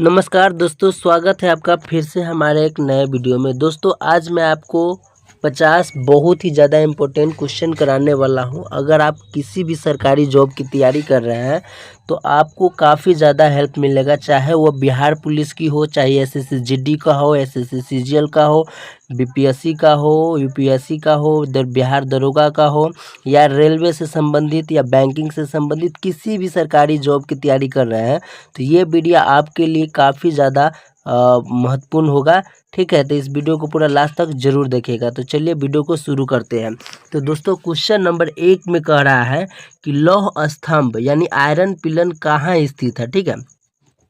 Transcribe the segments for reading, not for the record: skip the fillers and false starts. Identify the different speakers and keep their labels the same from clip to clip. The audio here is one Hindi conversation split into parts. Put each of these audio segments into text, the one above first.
Speaker 1: नमस्कार दोस्तों, स्वागत है आपका फिर से हमारे एक नए वीडियो में। दोस्तों आज मैं आपको 50 बहुत ही ज़्यादा इम्पोर्टेंट क्वेश्चन कराने वाला हूं। अगर आप किसी भी सरकारी जॉब की तैयारी कर रहे हैं तो आपको काफ़ी ज़्यादा हेल्प मिलेगा, चाहे वो बिहार पुलिस की हो, चाहे एसएससी जीडी का हो, एसएससी सीजीएल का हो, बीपीएससी का हो, यूपीएससी का हो, बिहार दरोगा का हो, या रेलवे से संबंधित या बैंकिंग से संबंधित किसी भी सरकारी जॉब की तैयारी कर रहे हैं तो ये वीडियो आपके लिए काफ़ी ज़्यादा महत्वपूर्ण होगा। ठीक है, तो इस वीडियो को पूरा लास्ट तक जरूर देखिएगा। तो चलिए वीडियो को शुरू करते हैं। तो दोस्तों क्वेश्चन नंबर 1 में कह रहा है कि लौह स्तंभ यानी आयरन पिलर कहाँ स्थित है। ठीक है,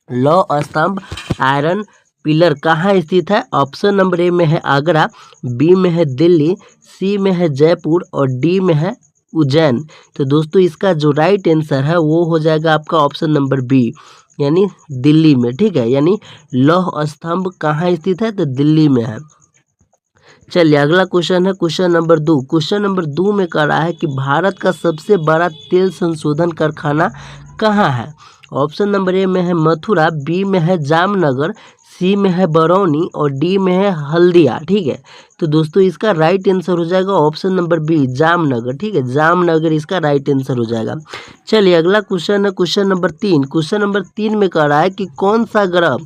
Speaker 1: लौह स्तंभ आयरन पिलर कहाँ स्थित है। ऑप्शन नंबर ए में है आगरा, बी में है दिल्ली, सी में है जयपुर और डी में है उज्जैन। तो दोस्तों इसका जो राइट आंसर है वो हो जाएगा आपका ऑप्शन नंबर बी यानी दिल्ली में। ठीक है, यानी लौह स्तंभ कहाँ स्थित है तो दिल्ली में है। चलिए अगला क्वेश्चन है क्वेश्चन नंबर 2। क्वेश्चन नंबर 2 में कह रहा है कि भारत का सबसे बड़ा तेल संशोधन कारखाना कहाँ है। ऑप्शन नंबर ए में है मथुरा, बी में है जामनगर, सी में है बरौनी और डी में है हल्दिया। ठीक है, तो दोस्तों इसका राइट आंसर हो जाएगा ऑप्शन नंबर बी जामनगर। ठीक है, जामनगर इसका राइट आंसर हो जाएगा। चलिए अगला क्वेश्चन है क्वेश्चन नंबर 3। क्वेश्चन नंबर 3 में कह रहा है कि कौन सा ग्रह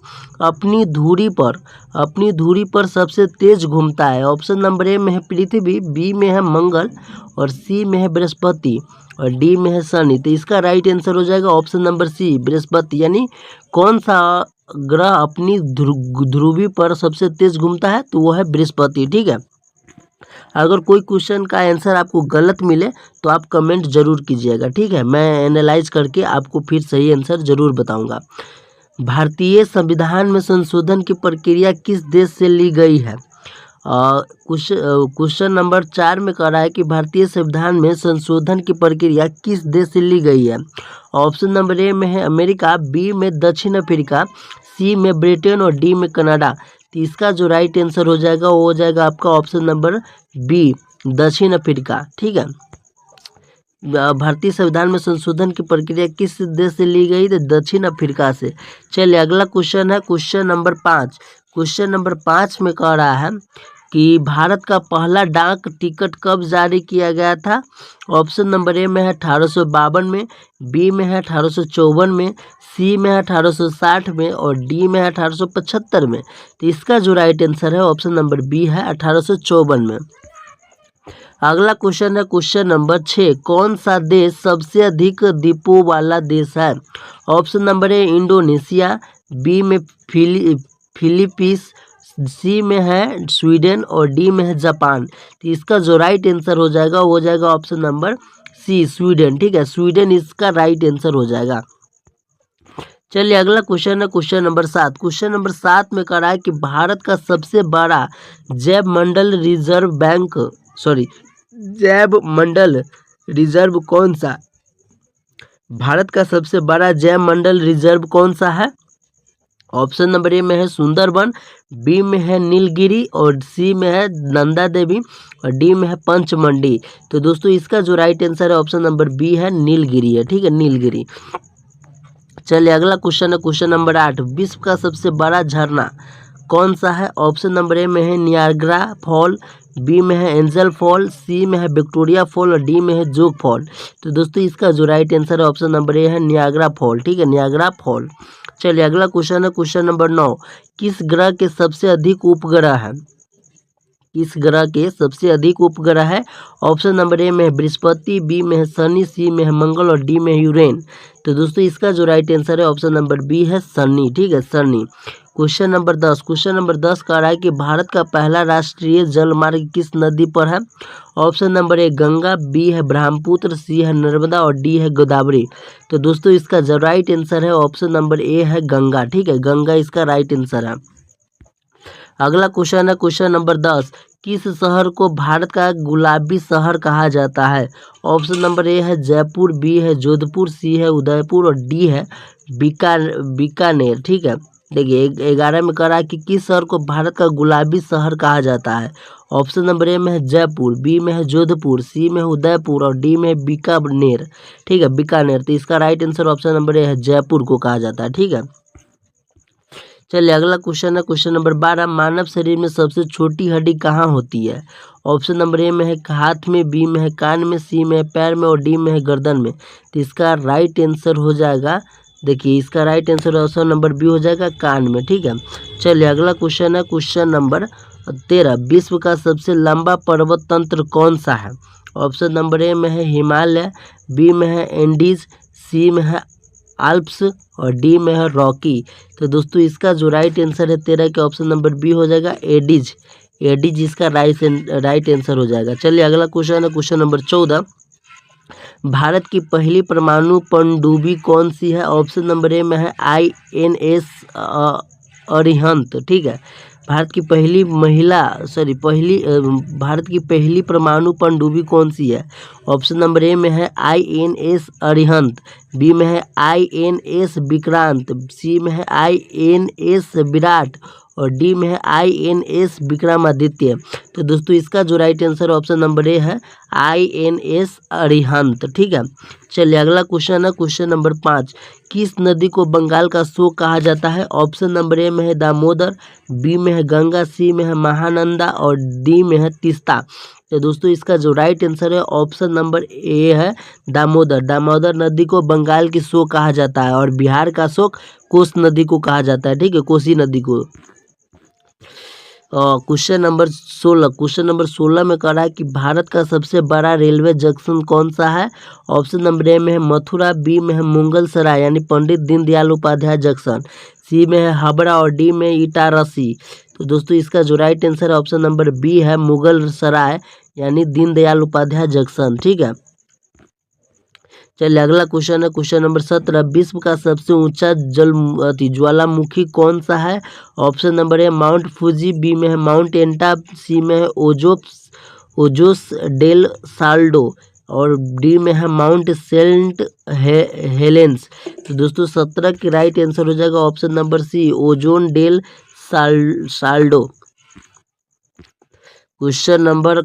Speaker 1: अपनी धुरी पर सबसे तेज घूमता है। ऑप्शन नंबर ए में है पृथ्वी, बी में है मंगल और सी में है बृहस्पति और डी में है शनि। तो इसका राइट आंसर हो जाएगा ऑप्शन नंबर सी बृहस्पति। यानी कौन सा ग्रह अपनी ध्रुवी पर सबसे तेज घूमता है तो वो है बृहस्पति। ठीक है, अगर कोई क्वेश्चन का आंसर आपको गलत मिले तो आप कमेंट जरूर कीजिएगा। ठीक है, मैं एनालाइज करके आपको फिर सही आंसर जरूर बताऊंगा। भारतीय संविधान में संशोधन की प्रक्रिया किस देश से ली गई है। क्वेश्चन नंबर 4 में कह रहा है कि भारतीय संविधान में संशोधन की प्रक्रिया किस देश से ली गई है। ऑप्शन नंबर ए में है अमेरिका, बी में दक्षिण अफ्रीका, सी में ब्रिटेन और डी में कनाडा। तो इसका जो राइट आंसर हो जाएगा वो हो जाएगा आपका ऑप्शन नंबर बी दक्षिण अफ्रीका। ठीक है, भारतीय संविधान में संशोधन की प्रक्रिया किस देश से ली गई तो दक्षिण अफ्रीका से। चलिए अगला क्वेश्चन है क्वेश्चन नंबर 5। क्वेश्चन नंबर 5 में कह रहा है कि भारत का पहला डाक टिकट कब जारी किया गया था। ऑप्शन नंबर ए में है 1852 में, बी में है 1854 में, सी में है 1860 में और डी में है 1875 में। तो इसका जो राइट आंसर है ऑप्शन नंबर बी है 1854 में। अगला क्वेश्चन है क्वेश्चन नंबर 6। कौन सा देश सबसे अधिक द्वीपों वाला देश है। Option number A Indonesia, B में फिलीपींस, सी में है स्वीडन और डी में है जापान। तो इसका जो राइट आंसर हो जाएगा वो हो जाएगा ऑप्शन नंबर सी स्वीडन। ठीक है, स्वीडन इसका राइट आंसर हो जाएगा। चलिए अगला क्वेश्चन है क्वेश्चन नंबर 7। क्वेश्चन नंबर 7 में कह रहा है कि भारत का सबसे बड़ा जैव मंडल रिजर्व कौन सा। भारत का सबसे बड़ा जैव मंडल रिजर्व कौन सा है। ऑप्शन नंबर ए में है सुंदरबन, बी में है नीलगिरी और सी में है नंदा देवी और डी में है पंचमंडी। तो दोस्तों इसका जो राइट आंसर है ऑप्शन नंबर बी है नीलगिरी है। ठीक है, नीलगिरी। चलिए अगला क्वेश्चन है क्वेश्चन नंबर 8। विश्व का सबसे बड़ा झरना कौन सा है। ऑप्शन नंबर ए में है नियाग्रा फॉल, बी में है एंजल फॉल, सी में है विक्टोरिया फॉल और डी में है जोग फॉल। तो दोस्तों इसका जो राइट आंसर है ऑप्शन नंबर ए है नियाग्रा फॉल। ठीक है, नियाग्रा फॉल। चलिए अगला क्वेश्चन है क्वेश्चन नंबर 9। किस ग्रह के सबसे अधिक उपग्रह है। किस ग्रह के सबसे अधिक उपग्रह है। ऑप्शन नंबर ए में है बृहस्पति, बी में है शनि, सी में है मंगल और डी में है यूरेन। तो दोस्तों इसका जो राइट आंसर है ऑप्शन नंबर बी है शनि। ठीक है, Shani. Question number 10। Question number 10 कह रहा है कि भारत का पहला राष्ट्रीय जल मार्ग किस नदी पर है। Option number A Ganga, B है ब्रह्मपुत्र, सी है नर्मदा और डी है गोदावरी। तो दोस्तों इसका जो राइट आंसर है ऑप्शन नंबर ए है गंगा। ठीक है, गंगा इसका राइट आंसर है। अगला क्वेश्चन है क्वेश्चन नंबर 10। किस शहर को भारत का गुलाबी शहर कहा जाता है। ऑप्शन नंबर ए है जयपुर, बी है जोधपुर, सी है उदयपुर और डी है बीकानेर। ठीक है, देखिए 11 में कह रहा है कि किस शहर को भारत का गुलाबी शहर कहा जाता है। ऑप्शन नंबर ए में है जयपुर, बी में है जोधपुर, सी में है उदयपुर और डी में है बीकानेर। ठीक है, बीकानेर। तो इसका राइट आंसर ऑप्शन नंबर ए है जयपुर को कहा जाता है। ठीक है, चलिए अगला क्वेश्चन है क्वेश्चन नंबर 12। मानव शरीर में सबसे छोटी हड्डी कहाँ होती है? ऑप्शन नंबर ए में है हाथ में, बी में है कान में, सी में है पैर में और डी में है गर्दन में। तो इसका राइट आंसर हो जाएगा, देखिए इसका right answer option number B हो जाएगा कान में। ठीक है, चलिए अगला क्वेश्चन है क्वेश्चन नंबर 13। विश्व का सबसे लंबा पर्वत तंत्र कौन सा है? ऑप्शन नंबर ए में है हिमालय, बी में है एंडीज, सी में है आल्प्स और डी में है रॉकी। तो दोस्तों इसका जो राइट आंसर है 13 के ऑप्शन नंबर बी हो जाएगा एडीज। एडीज इसका राइट आंसर हो जाएगा। चलिए अगला क्वेश्चन है क्वेश्चन नंबर 14। भारत की पहली परमाणु पनडुब्बी कौन सी है? ऑप्शन नंबर ए में है INS अरिहंत। ठीक है, भारत की पहली भारत की पहली परमाणु पनडुब्बी कौन सी है? ऑप्शन नंबर ए में है INS अरिहंत, बी में है INS विक्रांत, सी में है INS विराट और डी में है INS विक्रमादित्य। तो दोस्तों इसका जो राइट आंसर ऑप्शन नंबर ए है INS अरिहंत। ठीक है, चलिए अगला क्वेश्चन है क्वेश्चन नंबर 5। किस नदी को बंगाल का शोक कहा जाता है? ऑप्शन नंबर ए में है दामोदर, बी में है गंगा, सी में है महानंदा और डी में है तीस्ता। तो दोस्तों इसका जो राइट आंसर है ऑप्शन नंबर ए है दामोदर। दामोदर नदी को बंगाल की शोक कहा जाता है और बिहार का शोक कोस नदी को कहा जाता है। ठीक है, कोसी नदी को। Question number 16। क्वेश्चन नंबर 16 में कह रहा है कि भारत का सबसे बड़ा रेलवे जंक्शन कौन सा है? ऑप्शन नंबर ए में है मथुरा, बी में है मुगल सराय यानी पंडित दीनदयाल उपाध्याय जंक्शन, सी में है हावड़ा और डी में इटारसी। तो दोस्तों इसका जो राइट आंसर है ऑप्शन नंबर बी है मुगल सराय यानी दीनदयाल उपाध्याय जंक्शन। ठीक है, चलिए अगला क्वेश्चन है क्वेश्चन नंबर 17। विश्व का सबसे ऊंचा ज्वालामुखी कौन सा है? Option number A Mount Fuji, B में है माउंट एंटा, सी में है ओजोस डेल साल्डो और डी में है माउंट सेंट हेलेंस। तो दोस्तों 17 की राइट आंसर हो जाएगा ऑप्शन नंबर सी ओजोन डेल साल्डो। Question number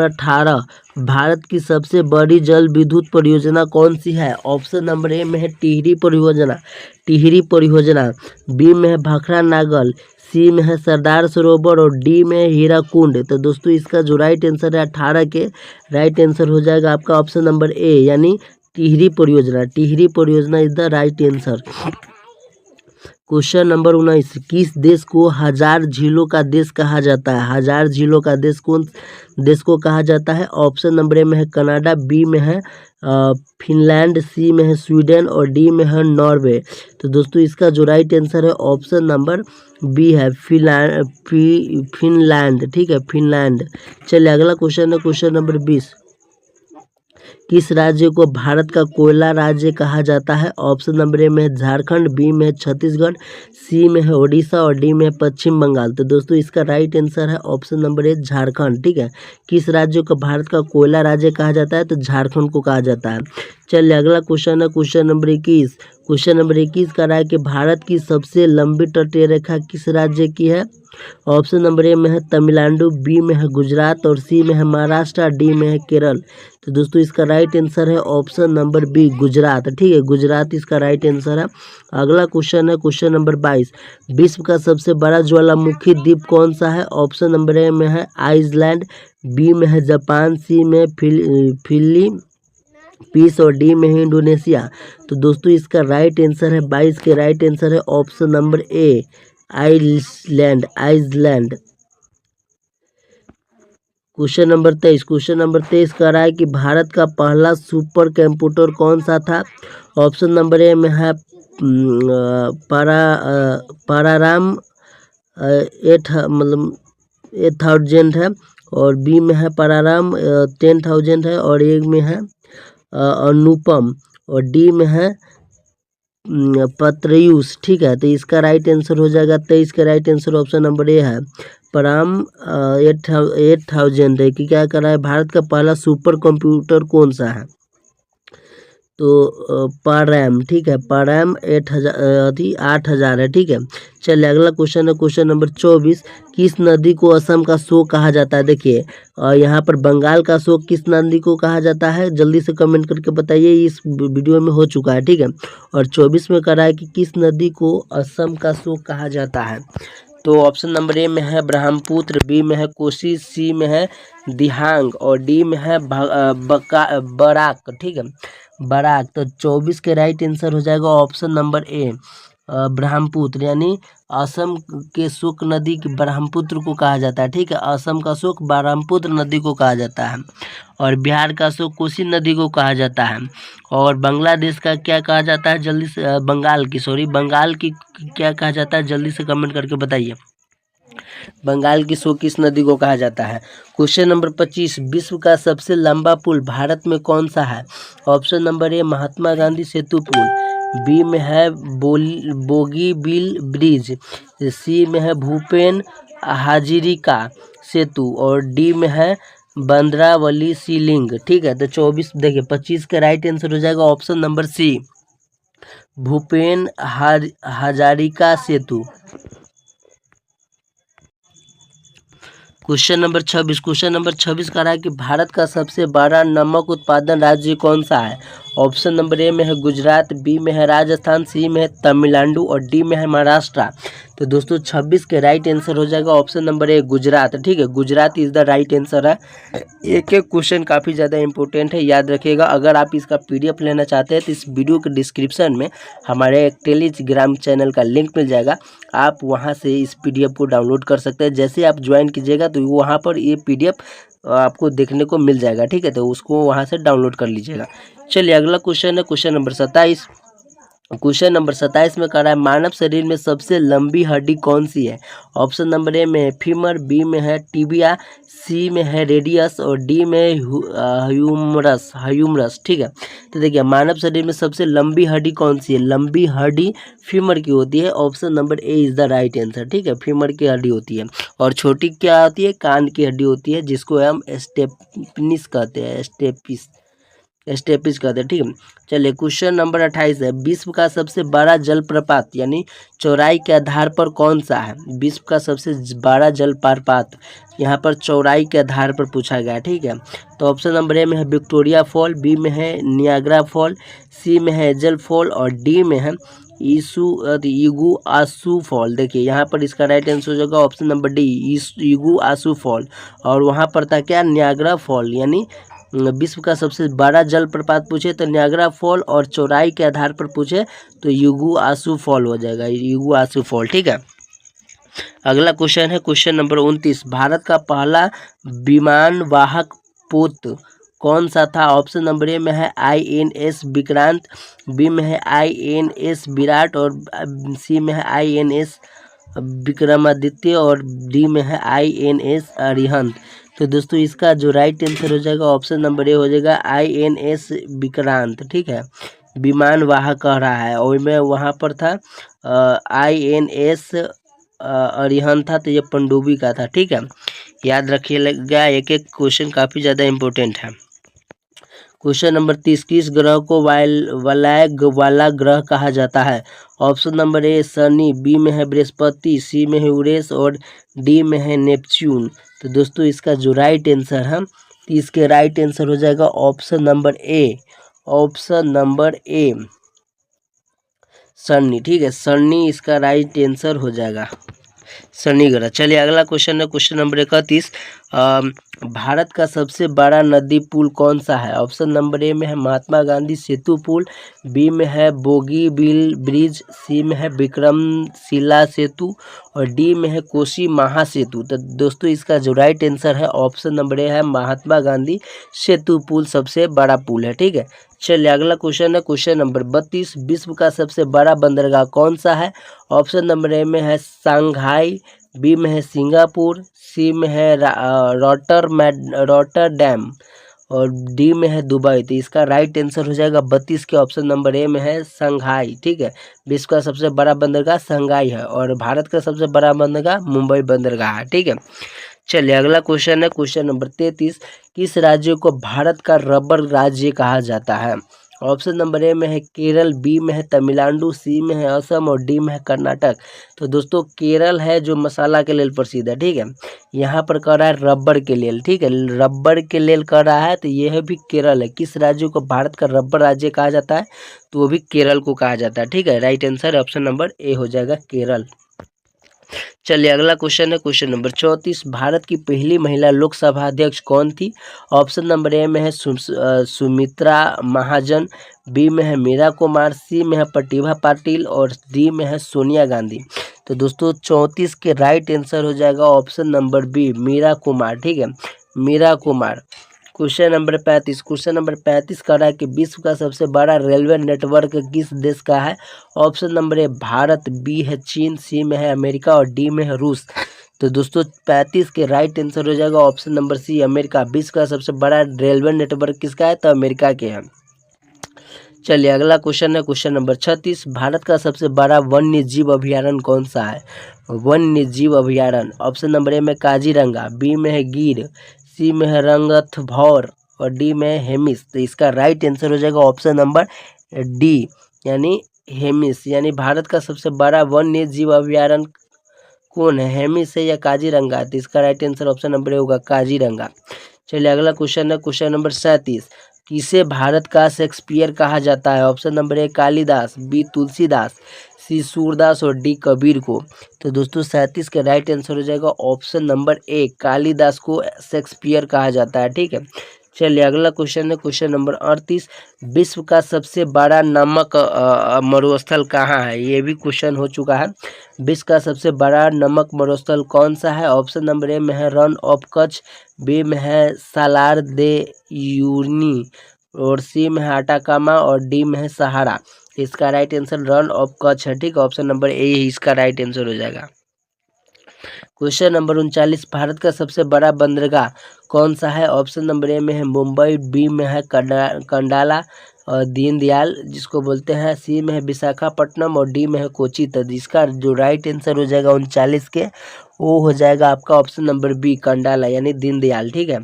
Speaker 1: 18। भारत की सबसे बड़ी जल विद्युत परियोजना कौन सी है? ऑप्शन नंबर ए में है टिहरी परियोजना, बी में है भाखड़ा नागल, सी में है सरदार सरोवर और डी में है हीराकुंड। तो दोस्तों इसका जो राइट आंसर है 18 के राइट आंसर हो जाएगा आपका ऑप्शन नंबर ए यानी टिहरी परियोजना। टिहरी परियोजना is the right answer. Question number 19। किस देश को हजार झीलों का देश कहा जाता है? हजार झीलों का देश कौन देश को कहा जाता है? ऑप्शन नंबर ए में है कनाडा, बी में है फिनलैंड, सी में है स्वीडन और डी में है नॉर्वे। तो दोस्तों इसका जो राइट आंसर है ऑप्शन नंबर बी है फिनलैंड। ठीक है, फिनलैंड। चलिए अगला क्वेश्चन है क्वेश्चन नंबर 20। किस राज्य को भारत का कोयला राज्य कहा जाता है? ऑप्शन नंबर ए में है झारखंड, बी में है छत्तीसगढ़, सी में है ओडिशा और डी में है पश्चिम बंगाल। तो दोस्तों इसका राइट आंसर है ऑप्शन नंबर ए झारखंड। ठीक है, किस राज्य को भारत का कोयला राज्य कहा जाता है? तो झारखंड को कहा जाता है। चलिए अगला क्वेश्चन है क्वेश्चन नंबर 21। क्वेश्चन नंबर 21 कह रहा है कि भारत की सबसे लंबी तटीय रेखा किस राज्य की है? ऑप्शन नंबर ए में है तमिलनाडु, बी में है गुजरात और सी में है महाराष्ट्र, डी में है केरल। तो दोस्तों इसका राइट आंसर है ऑप्शन नंबर बी गुजरात। ठीक है, गुजरात इसका राइट आंसर है। अगला क्वेश्चन है क्वेश्चन नंबर 22। विश्व का सबसे बड़ा ज्वालामुखी द्वीप कौन सा है? ऑप्शन नंबर ए में है आइसलैंड, बी में है जापान, सी में फिलीपींस और डी में है इंडोनेशिया। तो दोस्तों इसका राइट आंसर है 22 के राइट आंसर है option number A Iceland. Question number 23। Question number 23 कह रहा है कि भारत का पहला सुपर कंप्यूटर कौन सा था? ऑप्शन नंबर ए में है पाराराम 8000 है और बी में है पाराराम 10000 है और एक में है अनुपम और डी में है पत्रयूस। ठीक है, तो इसका राइट आंसर हो जाएगा 23 का राइट आंसर ऑप्शन नंबर ए है पाराम 8000 है कि क्या कर रहा है भारत का पहला सुपर कंप्यूटर कौन सा है? तो पारैम, ठीक है, पारैम 8,000 है, ठीक है। चलिए अगला क्वेश्चन है क्वेश्चन नंबर 24। किस नदी को असम का शोक कहा जाता है? देखिए यहाँ पर बंगाल का शोक किस नदी को कहा जाता है? जल्दी से कमेंट करके बताइए, इस वीडियो में हो चुका है, ठीक है। और 24 में कह रहा है कि किस नदी को असम का शोक कहा जाता है? तो ऑप्शन नंबर ए में है ब्रह्मपुत्र, बी में है कोसी, सी में है दिहांग और डी में है बराक, ठीक है, बराक। तो 24 के राइट आंसर हो जाएगा ऑप्शन नंबर ए ब्रह्मपुत्र, यानी असम के शुक नदी की ब्रह्मपुत्र को कहा जाता है, ठीक है। असम का शुक ब्रह्मपुत्र नदी को कहा जाता है और बिहार का शुक कोसी नदी को कहा जाता है। और बांग्लादेश का क्या कहा जाता है? जल्दी से बंगाल की क्या कहा जाता है? जल्दी से कमेंट करके बताइए, बंगाल की शोक किस नदी को कहा जाता है? Question number 25। विश्व का सबसे लंबा पुल भारत में कौन सा है? Option number A Mahatma Gandhi Setu पुल, बी में है बोगीबील ब्रिज, सी में है भूपेन हाजरिका सेतु और डी में है बंद्रावली सीलिंग, ठीक है। तो 24 देखिए 25 का राइट आंसर हो जाएगा option number C Bhupen Hazarika Setu. Question number 26 कह रहा है कि भारत का सबसे बड़ा नमक उत्पादन राज्य कौन सा है? ऑप्शन नंबर ए में है गुजरात, बी में है राजस्थान, सी में है तमिलनाडु और डी में है महाराष्ट्र। तो दोस्तों 26 के राइट आंसर हो जाएगा ऑप्शन नंबर ए गुजरात, ठीक है। Gujarat is the right answer है। एक एक क्वेश्चन काफ़ी ज़्यादा इंपॉर्टेंट है, याद रखिएगा। अगर आप इसका PDF लेना चाहते हैं तो इस वीडियो के डिस्क्रिप्शन में हमारे एक टेलीग्राम चैनल का लिंक मिल जाएगा, आप वहां से इस PDF को डाउनलोड कर सकते हैं। जैसे आप ज्वाइन कीजिएगा तो वहां पर ये PDF आपको देखने को मिल जाएगा, ठीक है। तो उसको वहां से डाउनलोड कर लीजिएगा। चलिए अगला क्वेश्चन है क्वेश्चन नंबर 27। क्वेश्चन नंबर 27 में कह रहा है मानव शरीर में सबसे लंबी हड्डी कौन सी है? ऑप्शन नंबर ए में है फीमर, बी में है टिबिया, सी में है रेडियस और डी में ह्यूमरस, ठीक है। तो देखिए मानव शरीर में सबसे लंबी हड्डी कौन सी है? लंबी हड्डी फीमर की होती है, option number A is the right answer, ठीक है। फीमर की हड्डी होती है। और छोटी क्या होती है? कान की हड्डी होती है, जिसको हम स्टेपिस कहते हैं, स्टेपिस कहते हैं, ठीक है। चलिए क्वेश्चन नंबर 28 है विश्व का सबसे बड़ा जलप्रपात यानी चौड़ाई के आधार पर कौन सा है? विश्व का सबसे बड़ा जलप्रपात यहाँ पर चौड़ाई के आधार पर पूछा गया, ठीक है। तो ऑप्शन नंबर ए में है विक्टोरिया फॉल, बी में है नियाग्रा फॉल, सी में है एजल फॉल और डी में है इगू आसू फॉल। देखिए यहाँ पर इसका राइट आंसर हो जाएगा ऑप्शन नंबर डी इगू आसू फॉल। और वहाँ पर था क्या? नियाग्रा फॉल, यानी विश्व का सबसे बड़ा जलप्रपात पूछे तो नियाग्रा फॉल और चौड़ाई के आधार पर पूछे तो युगु आसू फॉल हो जाएगा, युगु आसू फॉल, ठीक है। अगला क्वेश्चन है क्वेश्चन नंबर 29। भारत का पहला विमान वाहक पोत कौन सा था? ऑप्शन नंबर ए में है INS विक्रांत, बी में है INS विराट और सी में है INS विक्रमादित्य और डी में है INS अरिहंत। तो दोस्तों इसका जो राइट आंसर हो जाएगा ऑप्शन नंबर ए हो जाएगा INS विक्रांत, ठीक है। विमान वाहक कह रहा है और मैं वहाँ पर था INS अरिहंत था, तो ये पनडुब्बी का था, ठीक है। याद रखिएगा, एक एक क्वेश्चन काफ़ी ज़्यादा इंपॉर्टेंट है। Question number 30। किस ग्रह को वलय वाला ग्रह कहा जाता है? Option number A Shani, B में है बृहस्पति, सी में है यूरेनस और डी में है नेपच्यून। तो दोस्तों इसका जो राइट आंसर है, इसके राइट आंसर हो जाएगा ऑप्शन नंबर ए शनि, ठीक है। शनि इसका राइट आंसर हो जाएगा, शनि ग्रह। चलिए अगला क्वेश्चन है क्वेश्चन नंबर 31। भारत का सबसे बड़ा नदी पुल कौन सा है? ऑप्शन नंबर ए में है महात्मा गांधी सेतु पुल, बी में है बोगीबील ब्रिज, सी में है विक्रमशिला सेतु और डी में है कोसी महासेतु। तो दोस्तों इसका जो राइट आंसर है ऑप्शन नंबर ए है महात्मा गांधी सेतु पुल सबसे बड़ा पुल है, ठीक है। चलिए अगला क्वेश्चन है क्वेश्चन नंबर 32। विश्व का सबसे बड़ा बंदरगाह कौन सा है? ऑप्शन नंबर ए में है शंघाई, बी में है सिंगापुर, सी में है रॉटरडैम और डी में है दुबई। तो इसका राइट आंसर हो जाएगा 32 के ऑप्शन नंबर ए में है शंघाई, ठीक है। विश्व का सबसे बड़ा बंदरगाह शंघाई है और भारत का सबसे बड़ा बंदरगाह मुंबई बंदरगाह है, ठीक है। चलिए अगला क्वेश्चन है क्वेश्चन नंबर 33। किस राज्य को भारत का रबर राज्य कहा जाता है? ऑप्शन नंबर ए में है केरल, बी में है तमिलनाडु, सी में है असम और डी में है कर्नाटक। तो दोस्तों केरल है जो मसाला के लिए प्रसिद्ध है, ठीक है। यहाँ पर कह रहा है रबड़ के लिए, ठीक है, रबड़ के लिए कह रहा है, तो यह भी केरल है। किस राज्य को भारत का रबड़ राज्य कहा जाता है, तो वो भी केरल को कहा जाता है, ठीक है। राइट आंसर ऑप्शन नंबर ए हो जाएगा केरल। चलिए अगला क्वेश्चन है क्वेश्चन नंबर 34। भारत की पहली महिला लोकसभा अध्यक्ष कौन थी? ऑप्शन नंबर ए में है सुमित्रा महाजन, बी में है मीरा कुमार, सी में है प्रतिभा पाटिल और डी में है सोनिया गांधी। तो दोस्तों 34 के राइट आंसर हो जाएगा option number B Meera Kumar, ठीक है, Meera Kumar. Question number 35। Question number 35 कह रहा है कि विश्व का सबसे बड़ा रेलवे नेटवर्क किस देश का है? Option number A Bharat, B है चीन, सी में है अमेरिका और डी में है रूस। तो दोस्तों 35 के राइट आंसर हो जाएगा ऑप्शन नंबर सी अमेरिका। विश्व का सबसे बड़ा रेलवे नेटवर्क किसका है? तो अमेरिका के है। चलिए अगला क्वेश्चन है क्वेश्चन नंबर 36। भारत का सबसे बड़ा वन्य जीव अभयारण्य कौन सा है? वन्य जीव अभयारण्य ऑप्शन नंबर ए में काजीरंगा, बी में है गिर, सी में है रंगथभौर और डी में है हेमिस। तो इसका राइट आंसर हो जाएगा ऑप्शन नंबर डी यानी हेमिस। यानी भारत का सबसे बड़ा वन्य जीव अभयारण्य कौन है, हेमिस है या काजीरंगा? तो इसका राइट आंसर ऑप्शन नंबर ए होगा काजीरंगा। चलिए अगला क्वेश्चन है क्वेश्चन नंबर 37। किसे भारत का शेक्सपियर कहा जाता है? Option number A Kalidas, B Tulsidas, C Surdas और डी कबीर को। तो दोस्तों 37 का राइट आंसर हो जाएगा ऑप्शन नंबर ए कालिदास को शेक्सपियर कहा जाता है, ठीक है। चलिए अगला क्वेश्चन है क्वेश्चन नंबर 38। विश्व का सबसे बड़ा नमक मरुस्थल कहाँ है? ये भी क्वेश्चन हो चुका है। विश्व का सबसे बड़ा नमक मरुस्थल कौन सा है? ऑप्शन नंबर ए में है रन ऑफ कच्छ, बी में है सालार दे यूनी और सी में है आटाकामा और डी में है सहारा। इसका right answer run of Kutch है, ठीक है। ऑप्शन नंबर ए इसका राइट आंसर हो जाएगा। Question number 39। भारत का सबसे बड़ा बंदरगाह कौन सा है? ऑप्शन नंबर ए में है मुंबई, बी में है कंडाला और दीनदयाल जिसको बोलते हैं, सी में है विशाखापट्टनम और डी में है कोची। तो जिसका जो राइट आंसर हो जाएगा 39 के वो हो जाएगा आपका ऑप्शन नंबर बी कंडाला यानी दीनदयाल, ठीक है।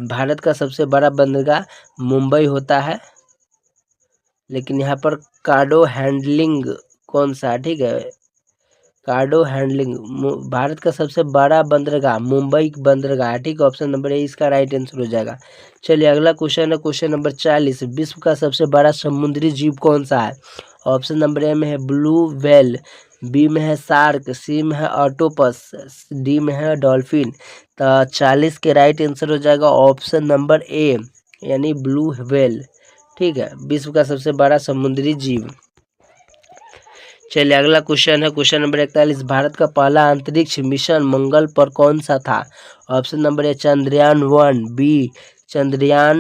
Speaker 1: भारत का सबसे बड़ा बंदरगाह मुंबई होता है, लेकिन यहाँ पर कार्गो हैंडलिंग कौन सा, ठीक है, कार्गो हैंडलिंग भारत का सबसे बड़ा बंदरगाह मुंबई बंदरगाह, ठीक है। ऑप्शन नंबर ए इसका राइट आंसर हो जाएगा। चलिए अगला क्वेश्चन है क्वेश्चन नंबर 40। विश्व का सबसे बड़ा समुद्री जीव कौन सा है? ऑप्शन नंबर ए में है ब्लू व्हेल, बी में है शार्क, सी में है ऑक्टोपस, डी में है डॉल्फिन। तो 40 के राइट आंसर हो जाएगा ऑप्शन नंबर ए यानी ब्लू व्हेल, ठीक है, विश्व का सबसे बड़ा समुद्री जीव। चलिए अगला क्वेश्चन है क्वेश्चन नंबर 41। भारत का पहला अंतरिक्ष मिशन मंगल पर कौन सा था? Option number A Chandrayaan 1, B Chandrayaan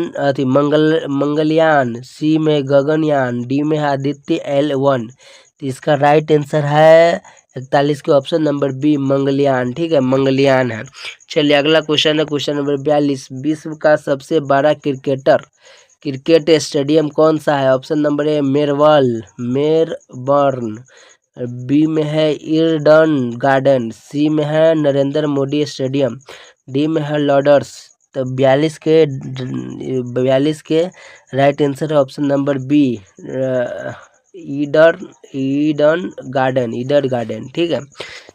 Speaker 1: Mangalyaan, C में गगनयान, डी में है आदित्य L1। तो इसका राइट आंसर है 41 के ऑप्शन नंबर बी मंगलयान, ठीक है, मंगलयान है। चलिए अगला क्वेश्चन है क्वेश्चन नंबर 42। विश्व का सबसे बड़ा क्रिकेट स्टेडियम कौन सा है? Option number A Melbourne, B में है ईडन गार्डन, सी में है नरेंद्र मोदी स्टेडियम, डी में है लॉर्ड्स। तो 42 के राइट आंसर है option number B Eden Garden, ठीक है।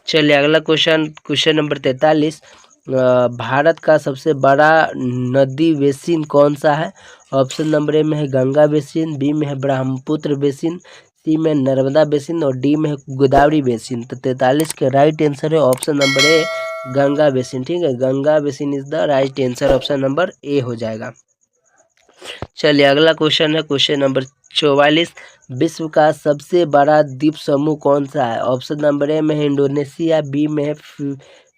Speaker 1: चलिए अगला क्वेश्चन नंबर 43। भारत का सबसे बड़ा नदी बेसिन कौन सा है? ऑप्शन नंबर ए में है गंगा बेसिन, बी में है ब्रह्मपुत्र बेसिन, सी में नर्मदा बेसिन और डी में है गोदावरी बेसिन। तो 43 के राइट आंसर है option number A Ganga basin, ठीक है, Ganga basin is the right answer, option number ए हो जाएगा। चलिए अगला क्वेश्चन है क्वेश्चन नंबर 44। विश्व का सबसे बड़ा द्वीप समूह कौन सा है? ऑप्शन नंबर ए में है इंडोनेशिया, बी में है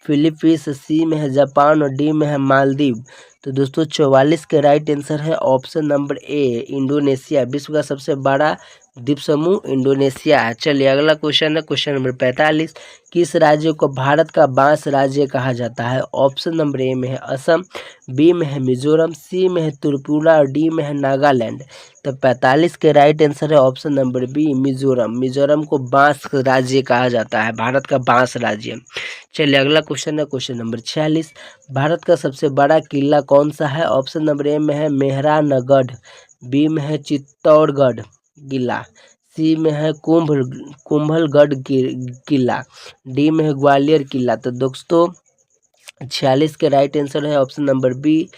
Speaker 1: फिलीपींस, सी में है जापान और डी में है मालदीव। तो दोस्तों 44 के राइट आंसर है ऑप्शन नंबर ए इंडोनेशिया। विश्व का सबसे बड़ा द्वीप समूह इंडोनेशिया है। चलिए अगला क्वेश्चन है क्वेश्चन नंबर 45। किस राज्य को भारत का बांस राज्य कहा जाता है? ऑप्शन नंबर ए में है असम, बी में है मिजोरम, सी में है त्रिपुरा और डी में है नागालैंड। तो 45 के राइट आंसर है ऑप्शन नंबर बी मिजोरम को बांस राज्य कहा जाता है, भारत का बांस राज्य। चलिए अगला क्वेश्चन है क्वेश्चन नंबर 46। भारत का सबसे बड़ा किला कौन सा है? ऑप्शन नंबर ए में है मेहरानगढ़, बी में है चित्तौड़गढ़ किला, सी में है कुंभलगढ़ किला, डी में है ग्वालियर किला। तो दोस्तों 46 के राइट आंसर है ऑप्शन नंबर बी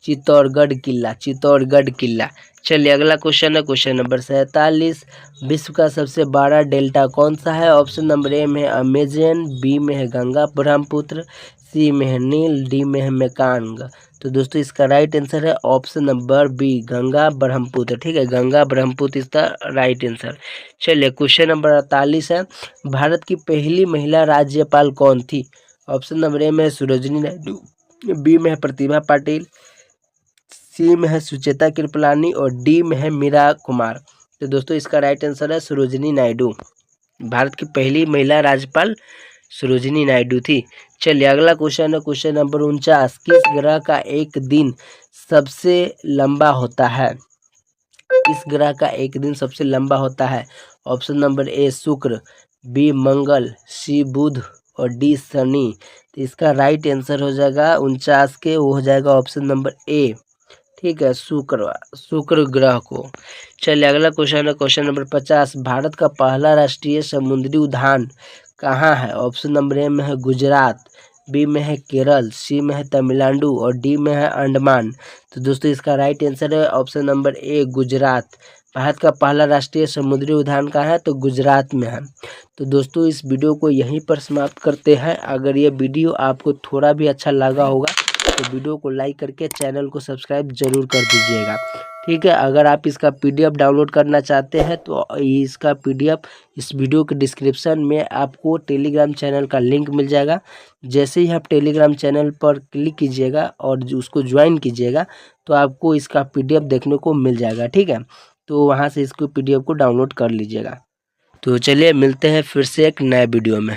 Speaker 1: चित्तौड़गढ़ किला, चित्तौड़गढ़ किला। चलिए अगला क्वेश्चन है क्वेश्चन नंबर 47। विश्व का सबसे बड़ा डेल्टा कौन सा है? ऑप्शन नंबर ए में है अमेजन, बी में है गंगा ब्रह्मपुत्र, सी में है नील, डी में है मेकांग। तो दोस्तों इसका राइट आंसर है option number B Ganga Brahmaputra. ठीक है, गंगा ब्रह्मपुत्र इसका राइट आंसर। चलिए क्वेश्चन नंबर 48 है। भारत की पहली महिला राज्यपाल कौन थी? ऑप्शन नंबर ए में है सरोजिनी नायडू, बी में है प्रतिभा पाटिल, सी में है सुचेता कृपलानी और डी में है मीरा कुमार। तो दोस्तों इसका राइट आंसर है सरोजिनी नायडू। भारत की पहली महिला राज्यपाल सरोजिनी नायडू थी। चलिए अगला क्वेश्चन है क्वेश्चन नंबर 49। किस ग्रह का एक दिन सबसे लंबा होता है? किस ग्रह का एक दिन सबसे लंबा होता है? ऑप्शन नंबर ए शुक्र, बी मंगल, सी बुध और डी शनि। तो इसका राइट आंसर हो जाएगा 49 के, वो हो जाएगा ऑप्शन नंबर ए। ठीक है, शुक्र ग्रह को। चलिए अगला क्वेश्चन है क्वेश्चन नंबर 50। भारत का पहला राष्ट्रीय समुद्री उद्यान कहाँ है? ऑप्शन नंबर ए में है गुजरात, बी में है केरल, सी में है तमिलनाडु और डी में है अंडमान। तो दोस्तों इसका राइट आंसर है ऑप्शन नंबर ए गुजरात। भारत का पहला राष्ट्रीय समुद्री उद्यान कहाँ है? तो गुजरात में है। तो दोस्तों इस वीडियो को यहीं पर समाप्त करते हैं। अगर ये वीडियो आपको थोड़ा भी अच्छा लगा होगा तो वीडियो को लाइक करके चैनल को सब्सक्राइब जरूर कर दीजिएगा। ठीक है, अगर आप इसका PDF डाउनलोड करना चाहते हैं तो इसका PDF इस वीडियो के डिस्क्रिप्शन में आपको टेलीग्राम चैनल का लिंक मिल जाएगा। जैसे ही आप टेलीग्राम चैनल पर क्लिक कीजिएगा और उसको ज्वाइन कीजिएगा तो आपको इसका PDF देखने को मिल जाएगा। ठीक है, तो वहाँ से इसको PDF को डाउनलोड कर लीजिएगा। तो चलिए मिलते हैं फिर से एक नए वीडियो में।